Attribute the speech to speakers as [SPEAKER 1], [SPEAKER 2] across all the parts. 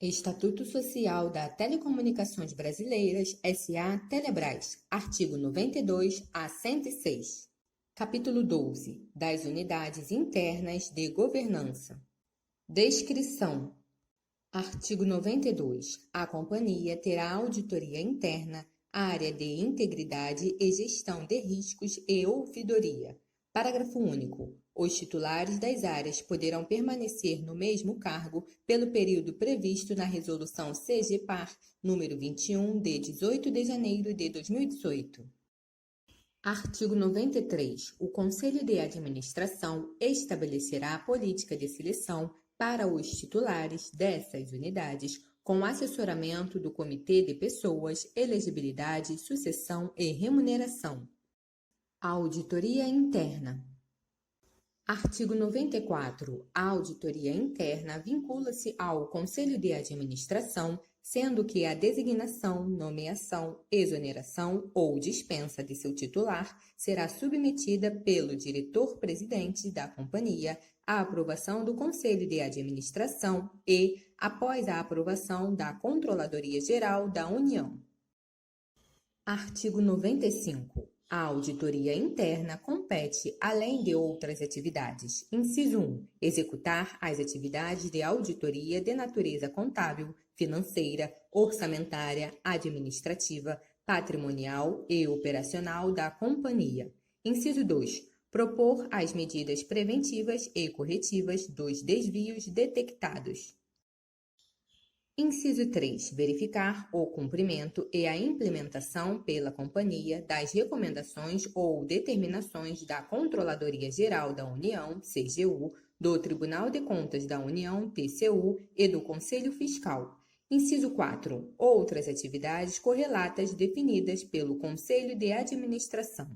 [SPEAKER 1] Estatuto Social da Telecomunicações Brasileiras S.A. Telebrás, artigo 92 a 106. Capítulo 12. Das unidades internas de governança. Descrição. Artigo 92. A companhia terá auditoria interna, área de integridade e gestão de riscos e ouvidoria. Parágrafo único. Os titulares das áreas poderão permanecer no mesmo cargo pelo período previsto na Resolução CGPAR número 21, de 18 de janeiro de 2018. Artigo 93. O Conselho de Administração estabelecerá a política de seleção para os titulares dessas unidades, com assessoramento do Comitê de Pessoas, Elegibilidade, Sucessão e Remuneração. A auditoria interna. Artigo 94. A auditoria interna vincula-se ao Conselho de Administração, sendo que a designação, nomeação, exoneração ou dispensa de seu titular será submetida pelo diretor-presidente da companhia à aprovação do Conselho de Administração e, após a aprovação da Controladoria Geral da União. Artigo 95. A auditoria interna compete, além de outras atividades. Inciso 1. Executar as atividades de auditoria de natureza contábil, financeira, orçamentária, administrativa, patrimonial e operacional da companhia. Inciso 2. Propor as medidas preventivas e corretivas dos desvios detectados. Inciso 3. Verificar o cumprimento e a implementação pela companhia das recomendações ou determinações da Controladoria Geral da União, CGU, do Tribunal de Contas da União, TCU, e do Conselho Fiscal. Inciso 4. Outras atividades correlatas definidas pelo Conselho de Administração.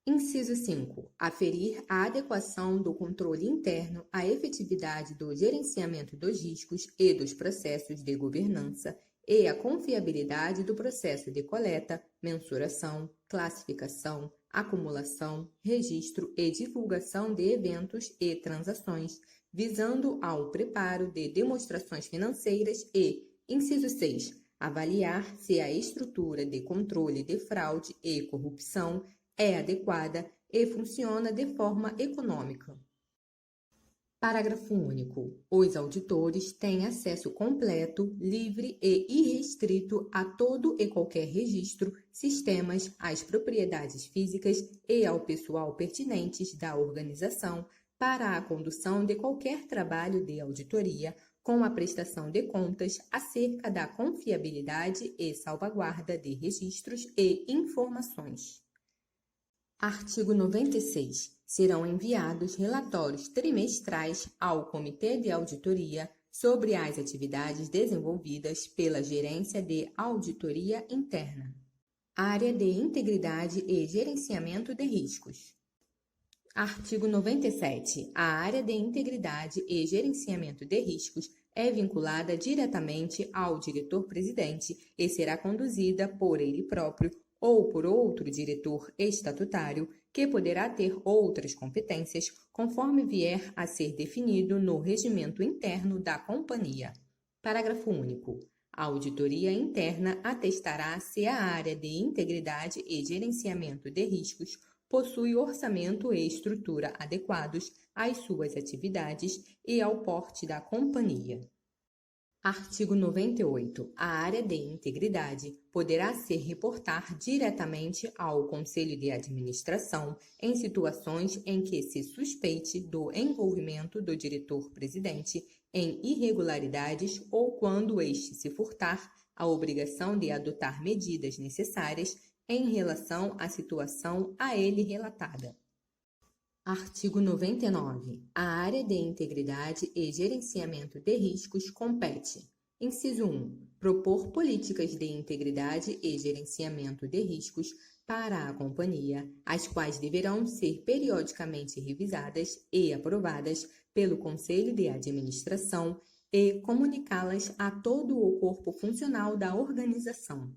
[SPEAKER 1] Inciso 5. Aferir a adequação do controle interno à efetividade do gerenciamento dos riscos e dos processos de governança e a confiabilidade do processo de coleta, mensuração, classificação, acumulação, registro e divulgação de eventos e transações, visando ao preparo de demonstrações financeiras e, inciso 6, avaliar se a estrutura de controle de fraude e corrupção é adequada e funciona de forma econômica. Parágrafo único. Os auditores têm acesso completo, livre e irrestrito a todo e qualquer registro, sistemas, às propriedades físicas e ao pessoal pertinentes da organização para a condução de qualquer trabalho de auditoria, com a prestação de contas acerca da confiabilidade e salvaguarda de registros e informações. Artigo 96. Serão enviados relatórios trimestrais ao Comitê de Auditoria sobre as atividades desenvolvidas pela Gerência de Auditoria Interna. Área de Integridade e Gerenciamento de Riscos. Artigo 97. A área de integridade e gerenciamento de riscos é vinculada diretamente ao diretor-presidente e será conduzida por ele próprio ou por outro diretor estatutário, que poderá ter outras competências, conforme vier a ser definido no regimento interno da companhia. Parágrafo único. A auditoria interna atestará se a área de integridade e gerenciamento de riscos possui orçamento e estrutura adequados às suas atividades e ao porte da companhia. Artigo 98. A área de integridade poderá se reportar diretamente ao Conselho de Administração em situações em que se suspeite do envolvimento do diretor-presidente em irregularidades ou quando este se furtar à obrigação de adotar medidas necessárias em relação à situação a ele relatada. Artigo 99. A área de integridade e gerenciamento de riscos compete. Inciso 1. Propor políticas de integridade e gerenciamento de riscos para a companhia, as quais deverão ser periodicamente revisadas e aprovadas pelo Conselho de Administração e comunicá-las a todo o corpo funcional da organização.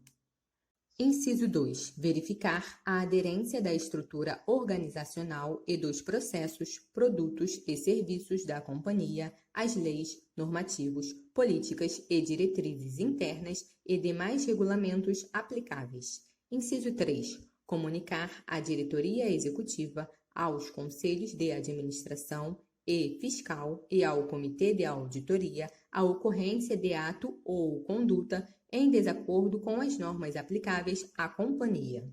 [SPEAKER 1] Inciso 2. Verificar a aderência da estrutura organizacional e dos processos, produtos e serviços da companhia às leis, normativos, políticas e diretrizes internas e demais regulamentos aplicáveis. Inciso 3. Comunicar à diretoria executiva, aos conselhos de administração e fiscal e ao comitê de auditoria a ocorrência de ato ou conduta em desacordo com as normas aplicáveis à companhia.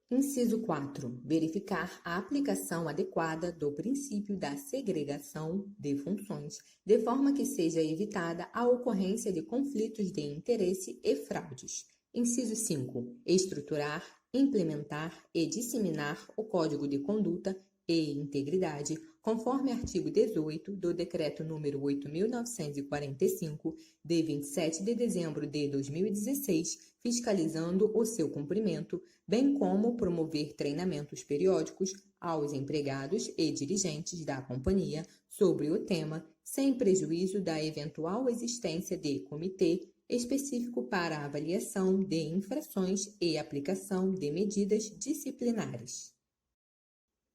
[SPEAKER 1] Inciso 4. Verificar a aplicação adequada do princípio da segregação de funções, de forma que seja evitada a ocorrência de conflitos de interesse e fraudes. Inciso 5. Estruturar, implementar e disseminar o Código de Conduta e Integridade, conforme artigo 18 do Decreto nº 8.945, de 27 de dezembro de 2016, fiscalizando o seu cumprimento, bem como promover treinamentos periódicos aos empregados e dirigentes da companhia sobre o tema, sem prejuízo da eventual existência de comitê específico para a avaliação de infrações e aplicação de medidas disciplinares.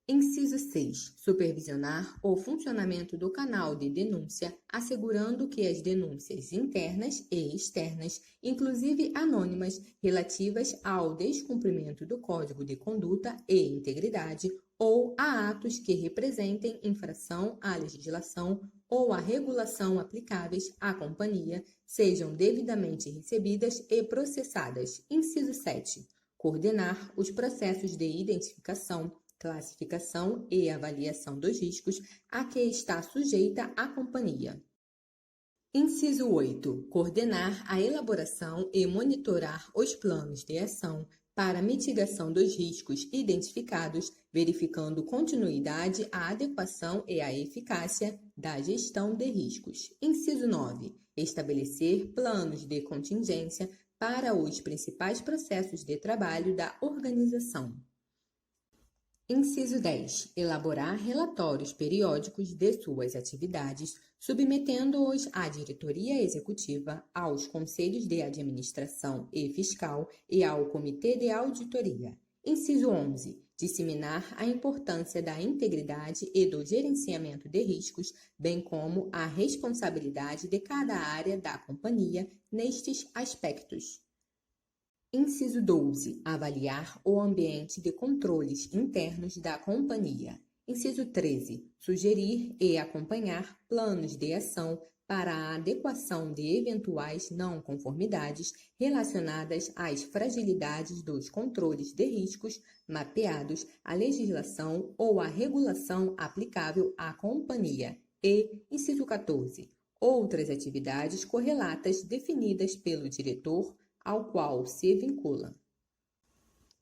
[SPEAKER 1] Inciso 6. Supervisionar o funcionamento do canal de denúncia, assegurando que as denúncias internas e externas, inclusive anônimas, relativas ao descumprimento do Código de Conduta e Integridade ou a atos que representem infração à legislação ou à regulação aplicáveis à companhia, sejam devidamente recebidas e processadas. Inciso 7. Coordenar os processos de identificação, classificação e avaliação dos riscos a que está sujeita a companhia. Inciso 8. Coordenar a elaboração e monitorar os planos de ação para mitigação dos riscos identificados, verificando continuidade, a adequação e a eficácia da gestão de riscos. Inciso 9. Estabelecer planos de contingência para os principais processos de trabalho da organização. Inciso 10. Elaborar relatórios periódicos de suas atividades, submetendo-os à diretoria executiva, aos conselhos de administração e fiscal e ao comitê de auditoria. Inciso 11. Disseminar a importância da integridade e do gerenciamento de riscos, bem como a responsabilidade de cada área da companhia nestes aspectos. Inciso 12. Avaliar o ambiente de controles internos da companhia. Inciso 13. Sugerir e acompanhar planos de ação para a adequação de eventuais não conformidades relacionadas às fragilidades dos controles de riscos mapeados à legislação ou à regulação aplicável à companhia. E, inciso 14. Outras atividades correlatas definidas pelo diretor ao qual se vincula.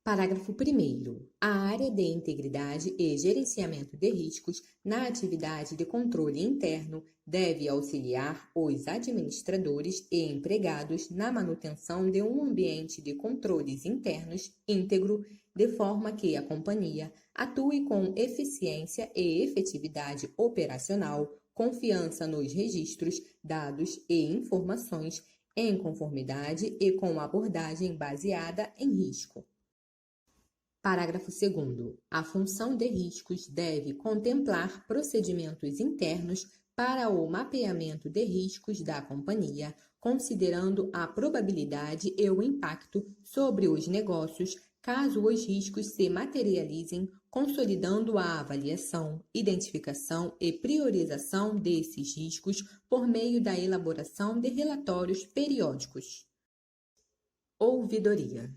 [SPEAKER 1] Parágrafo 1º. A área de integridade e gerenciamento de riscos na atividade de controle interno deve auxiliar os administradores e empregados na manutenção de um ambiente de controles internos íntegro, de forma que a companhia atue com eficiência e efetividade operacional, confiança nos registros, dados e informações, em conformidade e com abordagem baseada em risco. Parágrafo 2º. A função de riscos deve contemplar procedimentos internos para o mapeamento de riscos da companhia, considerando a probabilidade e o impacto sobre os negócios, caso os riscos se materializem, consolidando a avaliação, identificação e priorização desses riscos por meio da elaboração de relatórios periódicos. Ouvidoria.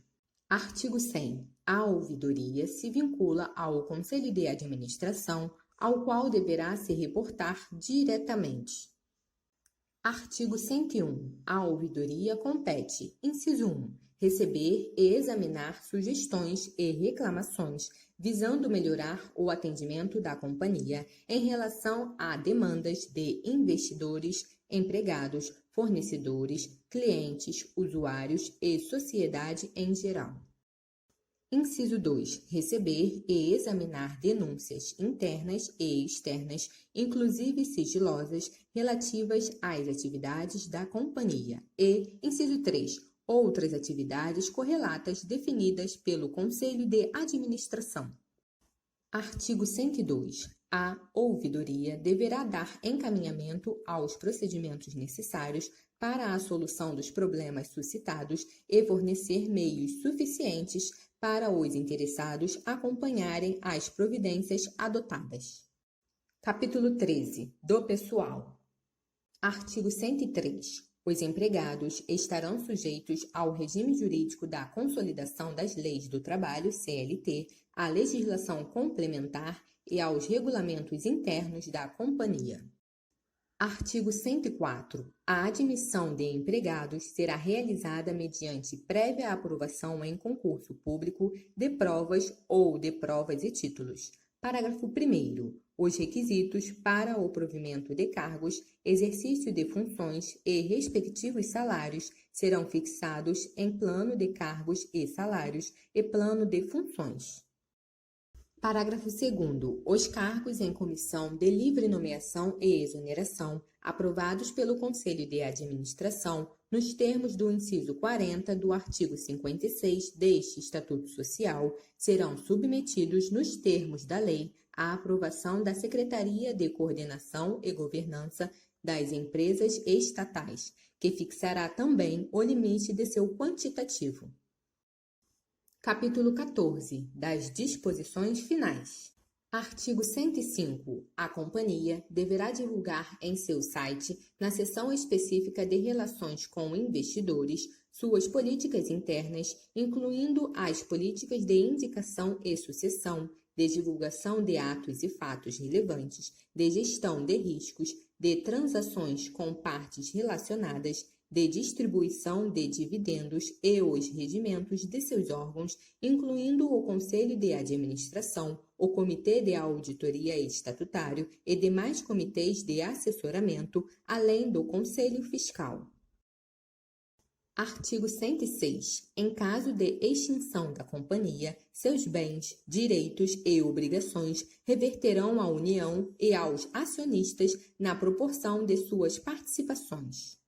[SPEAKER 1] Artigo 100. A ouvidoria se vincula ao Conselho de Administração, ao qual deverá se reportar diretamente. Artigo 101. A ouvidoria compete, inciso 1, receber e examinar sugestões e reclamações, visando melhorar o atendimento da companhia em relação a demandas de investidores, empregados, fornecedores, clientes, usuários e sociedade em geral. Inciso 2. Receber e examinar denúncias internas e externas, inclusive sigilosas, relativas às atividades da companhia. E, inciso 3. outras atividades correlatas definidas pelo Conselho de Administração. Artigo 102. A ouvidoria deverá dar encaminhamento aos procedimentos necessários para a solução dos problemas suscitados e fornecer meios suficientes para os interessados acompanharem as providências adotadas. Capítulo 13. Do pessoal. Artigo 103. Os empregados estarão sujeitos ao regime jurídico da Consolidação das Leis do Trabalho, CLT, à legislação complementar e aos regulamentos internos da companhia. Artigo 104. A admissão de empregados será realizada mediante prévia aprovação em concurso público de provas ou de provas e títulos. Parágrafo 1º. Os requisitos para o provimento de cargos, exercício de funções e respectivos salários serão fixados em plano de cargos e salários e plano de funções. Parágrafo 2º. Os cargos em comissão de livre nomeação e exoneração, aprovados pelo Conselho de Administração, nos termos do inciso 40 do artigo 56 deste Estatuto Social, serão submetidos, nos termos da lei, à aprovação da Secretaria de Coordenação e Governança das Empresas Estatais, que fixará também o limite de seu quantitativo. Capítulo 14. Das disposições finais. Artigo 105. A companhia deverá divulgar em seu site, na seção específica de Relações com Investidores, suas políticas internas, incluindo as políticas de indicação e sucessão, de divulgação de atos e fatos relevantes, de gestão de riscos, de transações com partes relacionadas, de distribuição de dividendos e os regimentos de seus órgãos, incluindo o Conselho de Administração, o Comitê de Auditoria Estatutário e demais comitês de assessoramento, além do Conselho Fiscal. Artigo 106. Em caso de extinção da companhia, seus bens, direitos e obrigações reverterão à União e aos acionistas na proporção de suas participações.